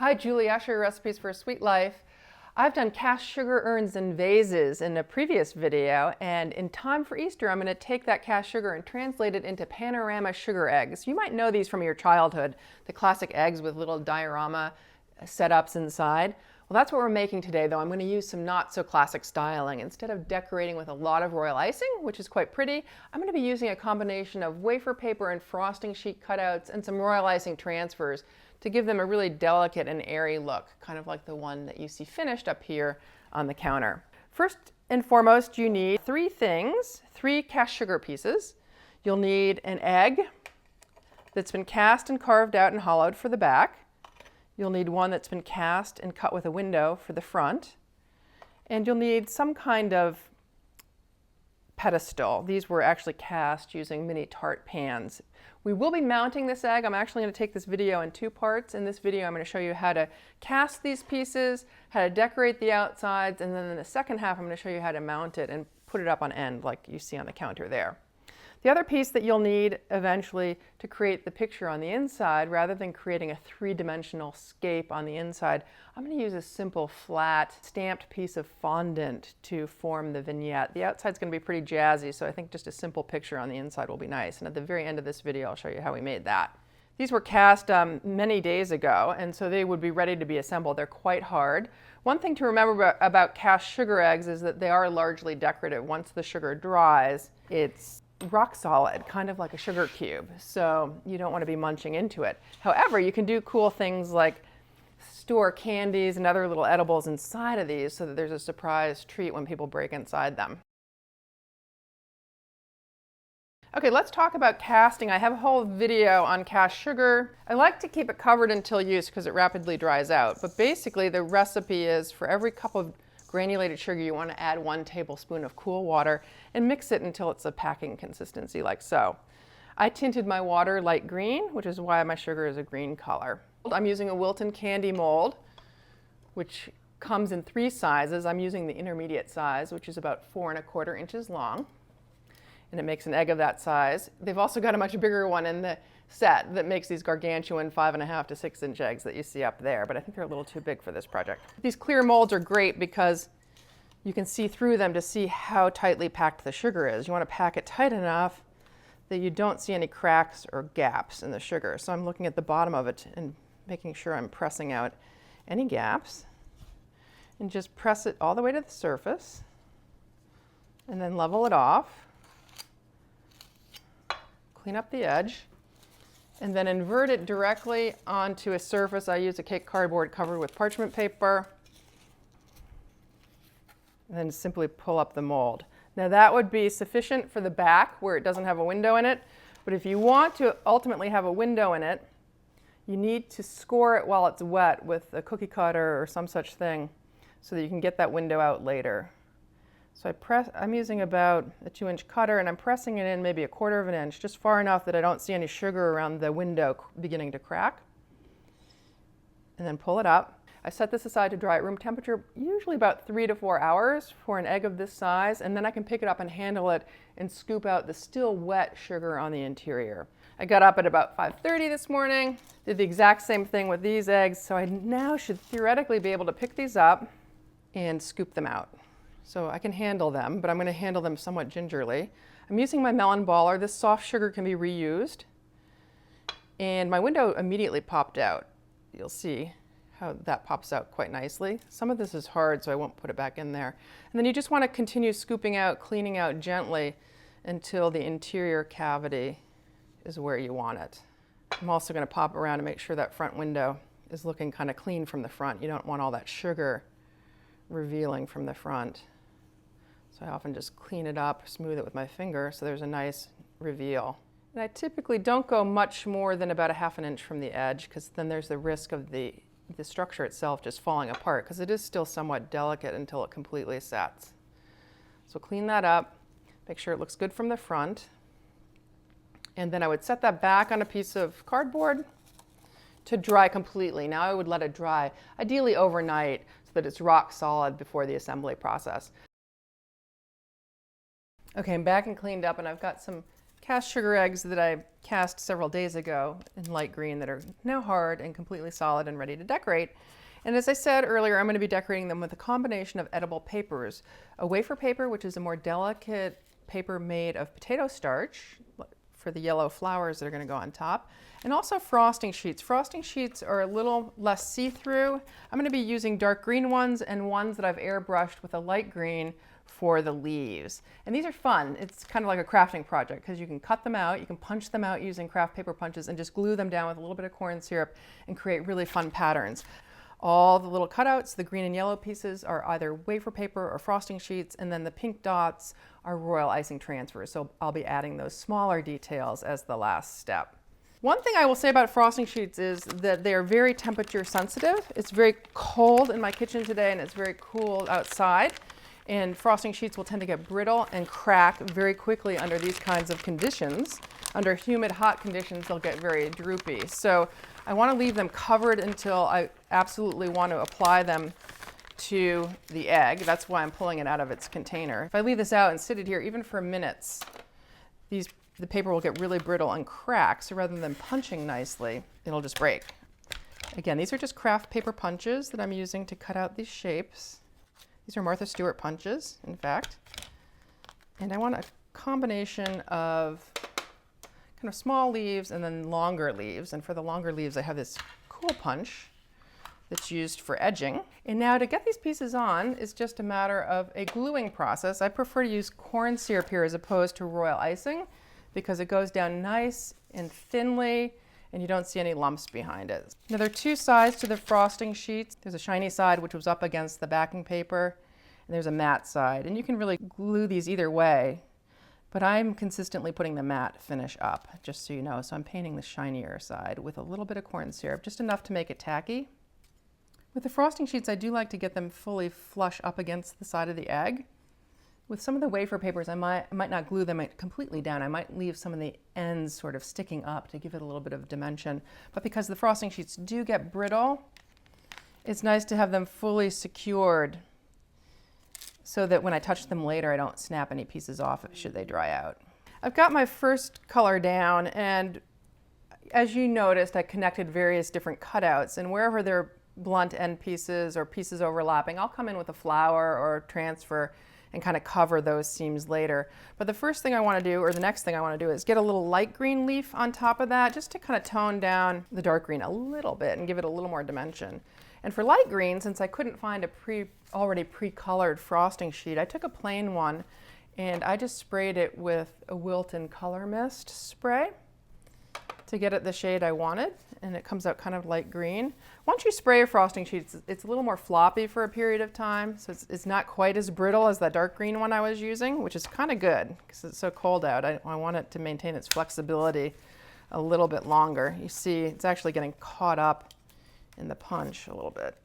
Hi, Julie Usher, Recipes for a Sweet Life. I've done cast sugar urns and vases in a previous video, and in time for Easter, I'm going to take that cast sugar and translate it into panorama sugar eggs. You might know these from your childhood, the classic eggs with little diorama setups inside. Well, that's what we're making today, though. I'm going to use some not so classic styling. Instead of decorating with a lot of royal icing, which is quite pretty, I'm going to be using a combination of wafer paper and frosting sheet cutouts and some royal icing transfers to give them a really delicate and airy look, kind of like the one that you see finished up here on the counter. First and foremost, you need three things, 3 cast sugar pieces. You'll need an egg that's been cast and carved out and hollowed for the back. You'll need one that's been cast and cut with a window for the front. And you'll need some kind of pedestal. These were actually cast using mini tart pans. We will be mounting this egg. I'm actually going to take this video in 2 parts. In this video, I'm going to show you how to cast these pieces, how to decorate the outsides, and then in the second half, I'm going to show you how to mount it and put it up on end like you see on the counter there. The other piece that you'll need eventually to create the picture on the inside, rather than creating a 3-dimensional scape on the inside, I'm going to use a simple flat stamped piece of fondant to form the vignette. The outside's going to be pretty jazzy, so I think just a simple picture on the inside will be nice. And at the very end of this video, I'll show you how we made that. These were cast many days ago, and so they would be ready to be assembled. They're quite hard. One thing to remember about cast sugar eggs is that they are largely decorative. Once the sugar dries, it's rock solid, kind of like a sugar cube, so you don't want to be munching into it. However, you can do cool things like store candies and other little edibles inside of these so that there's a surprise treat when people break inside them. Okay, let's talk about casting. I have a whole video on cast sugar. I like to keep it covered until use because it rapidly dries out, but basically the recipe is for every cup of granulated sugar, you want to add 1 tablespoon of cool water and mix it until it's a packing consistency like so. I tinted my water light green, which is why my sugar is a green color. I'm using a Wilton candy mold, which comes in 3 sizes. I'm using the intermediate size, which is about 4 1/4 inches long, and it makes an egg of that size. They've also got a much bigger one in the set that makes these gargantuan 5.5 to 6 inch eggs that you see up there, but I think they're a little too big for this project. These clear molds are great because you can see through them to see how tightly packed the sugar is. You want to pack it tight enough that you don't see any cracks or gaps in the sugar. So I'm looking at the bottom of it and making sure I'm pressing out any gaps, and just press it all the way to the surface and then level it off, clean up the edge, and then invert it directly onto a surface. I use a cake cardboard covered with parchment paper, and then simply pull up the mold. Now that would be sufficient for the back where it doesn't have a window in it, but if you want to ultimately have a window in it, you need to score it while it's wet with a cookie cutter or some such thing so that you can get that window out later. So I'm using about a 2-inch cutter, and I'm pressing it in maybe 1/4 inch, just far enough that I don't see any sugar around the window beginning to crack. And then pull it up. I set this aside to dry at room temperature, usually about 3 to 4 hours for an egg of this size, and then I can pick it up and handle it and scoop out the still wet sugar on the interior. I got up at about 5:30 this morning, did the exact same thing with these eggs, so I now should theoretically be able to pick these up and scoop them out. So I can handle them, but I'm going to handle them somewhat gingerly. I'm using my melon baller. This soft sugar can be reused. And my window immediately popped out. You'll see how that pops out quite nicely. Some of this is hard, so I won't put it back in there. And then you just want to continue scooping out, cleaning out gently until the interior cavity is where you want it. I'm also going to pop around and make sure that front window is looking kind of clean from the front. You don't want all that sugar revealing from the front. So I often just clean it up, smooth it with my finger so there's a nice reveal. And I typically don't go much more than about 1/2 inch from the edge, because then there's the risk of the structure itself just falling apart, because it is still somewhat delicate until it completely sets. So clean that up, make sure it looks good from the front. And then I would set that back on a piece of cardboard to dry completely. Now I would let it dry, ideally overnight, so that it's rock solid before the assembly process. Okay, I'm back and cleaned up, and I've got some cast sugar eggs that I cast several days ago in light green that are now hard and completely solid and ready to decorate. And as I said earlier, I'm going to be decorating them with a combination of edible papers. A wafer paper, which is a more delicate paper made of potato starch for the yellow flowers that are going to go on top, and also frosting sheets. Frosting sheets are a little less see-through. I'm going to be using dark green ones and ones that I've airbrushed with a light green for the leaves. And these are fun. It's kind of like a crafting project because you can cut them out, you can punch them out using craft paper punches and just glue them down with a little bit of corn syrup and create really fun patterns. All the little cutouts, the green and yellow pieces, are either wafer paper or frosting sheets, and then the pink dots are royal icing transfers. So I'll be adding those smaller details as the last step. One thing I will say about frosting sheets is that they are very temperature sensitive. It's very cold in my kitchen today and it's very cool outside. And frosting sheets will tend to get brittle and crack very quickly under these kinds of conditions. Under humid, hot conditions, they'll get very droopy. So I want to leave them covered until I absolutely want to apply them to the egg. That's why I'm pulling it out of its container. If I leave this out and sit it here even for minutes, the paper will get really brittle and crack. So rather than punching nicely, it'll just break. Again, these are just craft paper punches that I'm using to cut out these shapes. These are Martha Stewart punches, in fact. And I want a combination of kind of small leaves and then longer leaves. And for the longer leaves, I have this cool punch that's used for edging. And now to get these pieces on is just a matter of a gluing process. I prefer to use corn syrup here as opposed to royal icing because it goes down nice and thinly and you don't see any lumps behind it. Now there are two sides to the frosting sheets. There's a shiny side which was up against the backing paper, and there's a matte side. And you can really glue these either way, but I'm consistently putting the matte finish up, just so you know. So I'm painting the shinier side with a little bit of corn syrup, just enough to make it tacky. With the frosting sheets, I do like to get them fully flush up against the side of the egg. With some of the wafer papers, I might not glue them completely down. I might leave some of the ends sort of sticking up to give it a little bit of dimension. But because the frosting sheets do get brittle, it's nice to have them fully secured so that when I touch them later, I don't snap any pieces off should they dry out. I've got my first color down, and as you noticed, I connected various different cutouts, and wherever there are blunt end pieces or pieces overlapping, I'll come in with a flower or transfer and kind of cover those seams later. But the first thing I want to do, or the next thing I want to do, is get a little light green leaf on top of that just to kind of tone down the dark green a little bit and give it a little more dimension. And for light green, since I couldn't find a already pre-colored frosting sheet, I took a plain one and I just sprayed it with a Wilton Color Mist spray to get it the shade I wanted, and it comes out kind of light green. Once you spray a frosting sheet, it's a little more floppy for a period of time, so it's not quite as brittle as that dark green one I was using, which is kind of good because it's so cold out. I want it to maintain its flexibility a little bit longer. You see, it's actually getting caught up in the punch a little bit.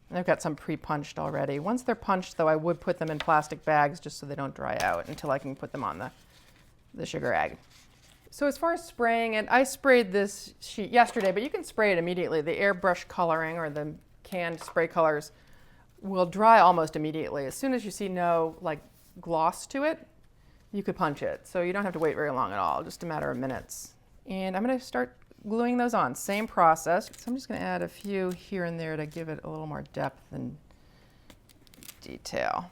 And I've got some pre-punched already. Once they're punched, though, I would put them in plastic bags just so they don't dry out until I can put them on the sugar egg. So as far as spraying it, I sprayed this sheet yesterday, but you can spray it immediately. The airbrush coloring or the canned spray colors will dry almost immediately. As soon as you see no gloss to it, you could punch it. So you don't have to wait very long at all, just a matter of minutes. And I'm going to start gluing those on. Same process. So I'm just going to add a few here and there to give it a little more depth and detail.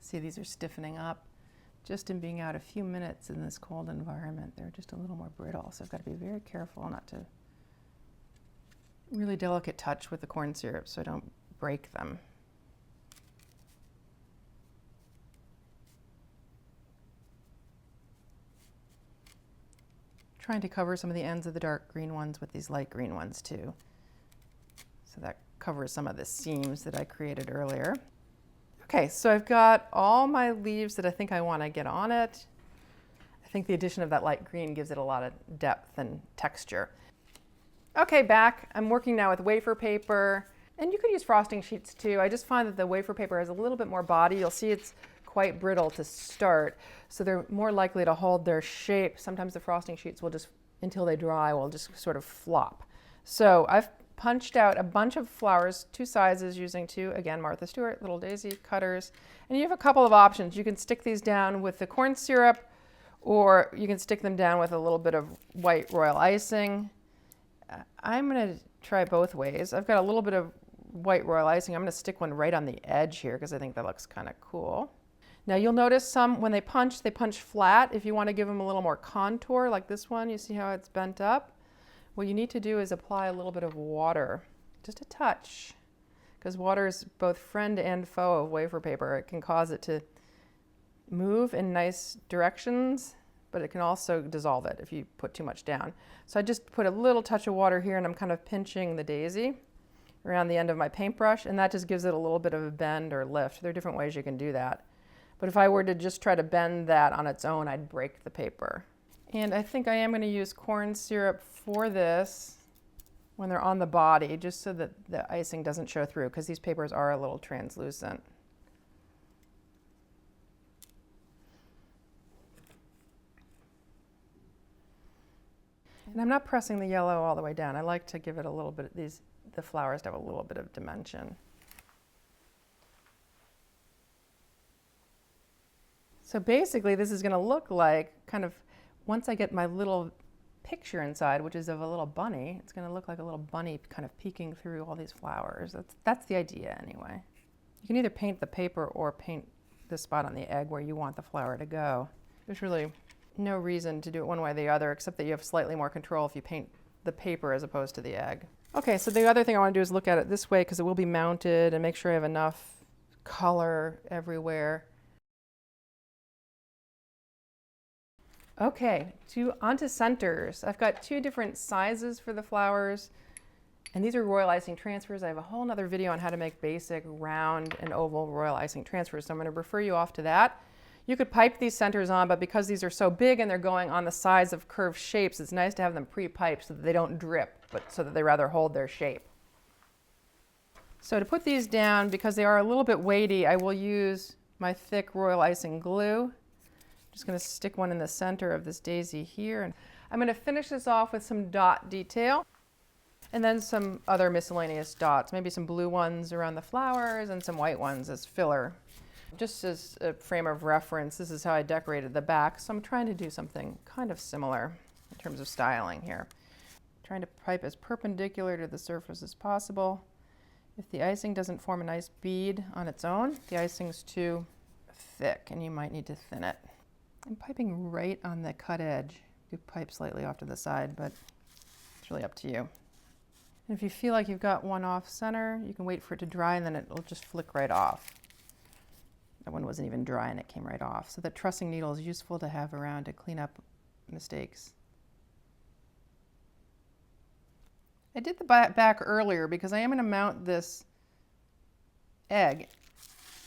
See, these are stiffening up. Just in being out a few minutes in this cold environment, they're just a little more brittle. So I've got to be very careful not to really delicate touch with the corn syrup so I don't break them. Trying to cover some of the ends of the dark green ones with these light green ones too. So that covers some of the seams that I created earlier. Okay, so I've got all my leaves that I think I want to get on it. I think the addition of that light green gives it a lot of depth and texture. Okay, back. I'm working now with wafer paper, and you could use frosting sheets too. I just find that the wafer paper has a little bit more body. You'll see it's quite brittle to start, so they're more likely to hold their shape. Sometimes the frosting sheets will just, until they dry, will just sort of flop. So I've punched out a bunch of flowers, 2 sizes, using 2, again, Martha Stewart, little daisy cutters. And you have a couple of options. You can stick these down with the corn syrup, or you can stick them down with a little bit of white royal icing. I'm going to try both ways. I've got a little bit of white royal icing. I'm going to stick one right on the edge here because I think that looks kind of cool. Now you'll notice some, when they punch flat. If you want to give them a little more contour, like this one, you see how it's bent up? What you need to do is apply a little bit of water, just a touch, because water is both friend and foe of wafer paper. It can cause it to move in nice directions, but it can also dissolve it if you put too much down. So I just put a little touch of water here, and I'm kind of pinching the daisy around the end of my paintbrush, and that just gives it a little bit of a bend or lift. There are different ways you can do that. But if I were to just try to bend that on its own, I'd break the paper. And I think I am going to use corn syrup for this when they're on the body, just so that the icing doesn't show through, because these papers are a little translucent. And I'm not pressing the yellow all the way down. I like to give it a little bit, the flowers to have a little bit of dimension. So basically this is going to look like, kind of, once I get my little picture inside, which is of a little bunny, it's going to look like a little bunny kind of peeking through all these flowers. That's the idea anyway. You can either paint the paper or paint the spot on the egg where you want the flower to go. There's really no reason to do it one way or the other, except that you have slightly more control if you paint the paper as opposed to the egg. Okay, so the other thing I want to do is look at it this way, because it will be mounted, and make sure I have enough color everywhere. Okay, onto centers. I've got 2 different sizes for the flowers, and these are royal icing transfers. I have a whole nother video on how to make basic round and oval royal icing transfers, so I'm going to refer you off to that. You could pipe these centers on, but because these are so big and they're going on the sides of curved shapes, it's nice to have them pre-piped so that they don't drip, but so that they rather hold their shape. So to put these down, because they are a little bit weighty, I will use my thick royal icing glue. Just going to stick one in the center of this daisy here. And I'm going to finish this off with some dot detail, and then some other miscellaneous dots, maybe some blue ones around the flowers and some white ones as filler. Just as a frame of reference, this is how I decorated the back, so I'm trying to do something kind of similar in terms of styling here. Trying to pipe as perpendicular to the surface as possible. If the icing doesn't form a nice bead on its own, the icing's too thick and you might need to thin it. I'm piping right on the cut edge. You pipe slightly off to the side, but it's really up to you. And if you feel like you've got one off center, you can wait for it to dry and then it'll just flick right off. That one wasn't even dry and it came right off. So that trussing needle is useful to have around to clean up mistakes. I did the back earlier because I am going to mount this egg.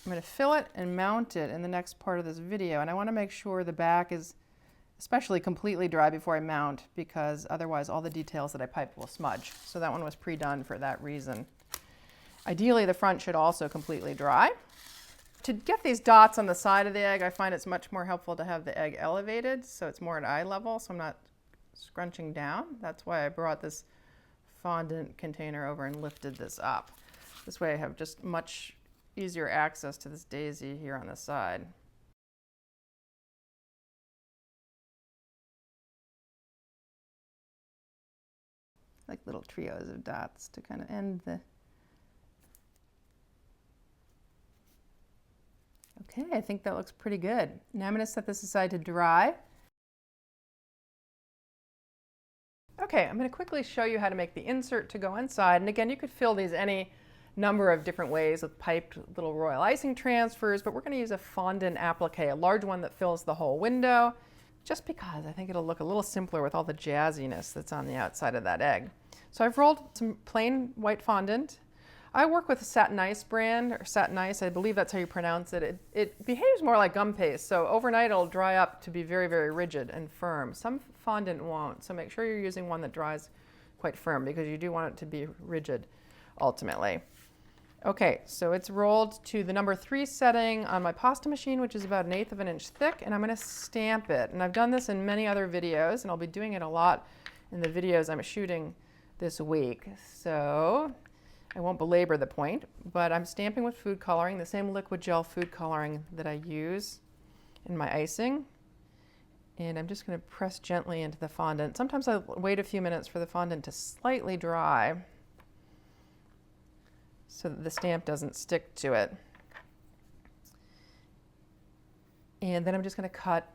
I'm going to fill it and mount it in the next part of this video, and I want to make sure the back is especially completely dry before I mount, because otherwise all the details that I piped will smudge. So that one was pre-done for that reason. Ideally the front should also completely dry. To get these dots on the side of the egg, I find it's much more helpful to have the egg elevated so it's more at eye level, so I'm not scrunching down. That's why I brought this fondant container over and lifted this up. This way I have just much easier access to this daisy here on the side. Like little trios of dots to kind of end the... Okay, I think that looks pretty good. Now I'm going to set this aside to dry. Okay, I'm going to quickly show you how to make the insert to go inside. And again, you could fill these any number of different ways with piped little royal icing transfers, but we're going to use a fondant applique, a large one that fills the whole window, just because I think it'll look a little simpler with all the jazziness that's on the outside of that egg. So I've rolled some plain white fondant. I work with a Satin Ice brand, or Satin Ice, I believe that's how you pronounce it. It behaves more like gum paste, so overnight it'll dry up to be very, very rigid and firm. Some fondant won't, so make sure you're using one that dries quite firm, because you do want it to be rigid ultimately. Okay, so it's rolled to the number 3 setting on my pasta machine, which is about 1/8 of an inch thick, and I'm going to stamp it. And I've done this in many other videos, and I'll be doing it a lot in the videos I'm shooting this week. So I won't belabor the point, but I'm stamping with food coloring, the same liquid gel food coloring that I use in my icing. And I'm just going to press gently into the fondant. Sometimes I wait a few minutes for the fondant to slightly dry so that the stamp doesn't stick to it. And then I'm just going to cut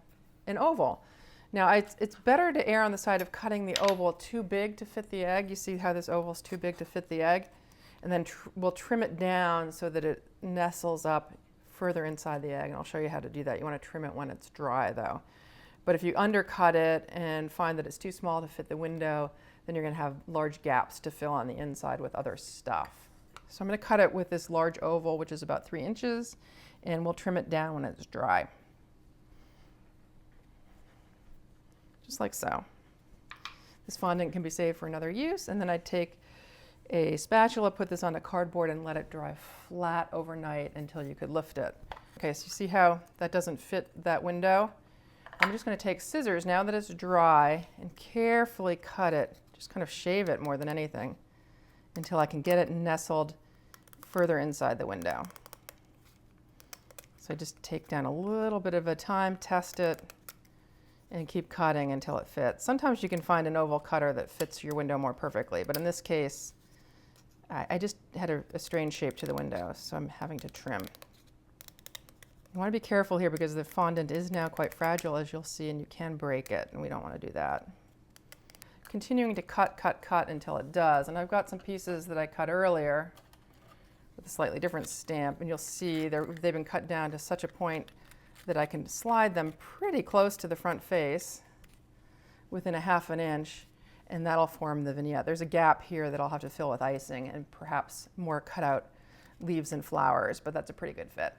an oval. Now it's better to err on the side of cutting the oval too big to fit the egg. You see how this oval is too big to fit the egg? And then we'll trim it down so that it nestles up further inside the egg. And I'll show you how to do that. You want to trim it when it's dry though. But if you undercut it and find that it's too small to fit the window, then you're going to have large gaps to fill on the inside with other stuff. So I'm going to cut it with this large oval, which is about 3 inches, and we'll trim it down when it's dry. Just like so. This fondant can be saved for another use, and then I'd take a spatula, put this on a cardboard, and let it dry flat overnight until you could lift it. Okay, so you see how that doesn't fit that window? I'm just going to take scissors now that it's dry and carefully cut it, just kind of shave it more than anything, until I can get it nestled further inside the window. So I just take down a little bit of a time, test it, and keep cutting until it fits. Sometimes you can find an oval cutter that fits your window more perfectly, but in this case, I just had a strange shape to the window, so I'm having to trim. You want to be careful here because the fondant is now quite fragile, as you'll see, and you can break it, and we don't want to do that. Continuing to cut until it does, and I've got some pieces that I cut earlier with a slightly different stamp, and you'll see they've been cut down to such a point that I can slide them pretty close to the front face within a ½ an inch, and that'll form the vignette. There's a gap here that I'll have to fill with icing and perhaps more cutout leaves and flowers, but that's a pretty good fit.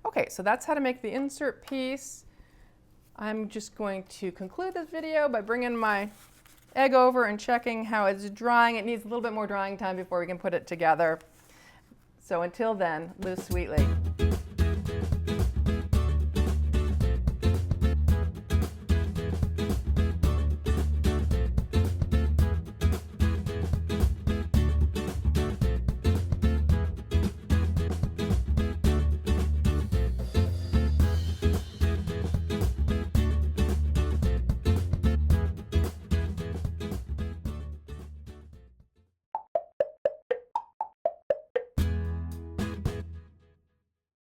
Okay, so that's how to make the insert piece. I'm just going to conclude this video by bringing my egg over and checking how it's drying. It needs a little bit more drying time before we can put it together. So until then, live sweetly.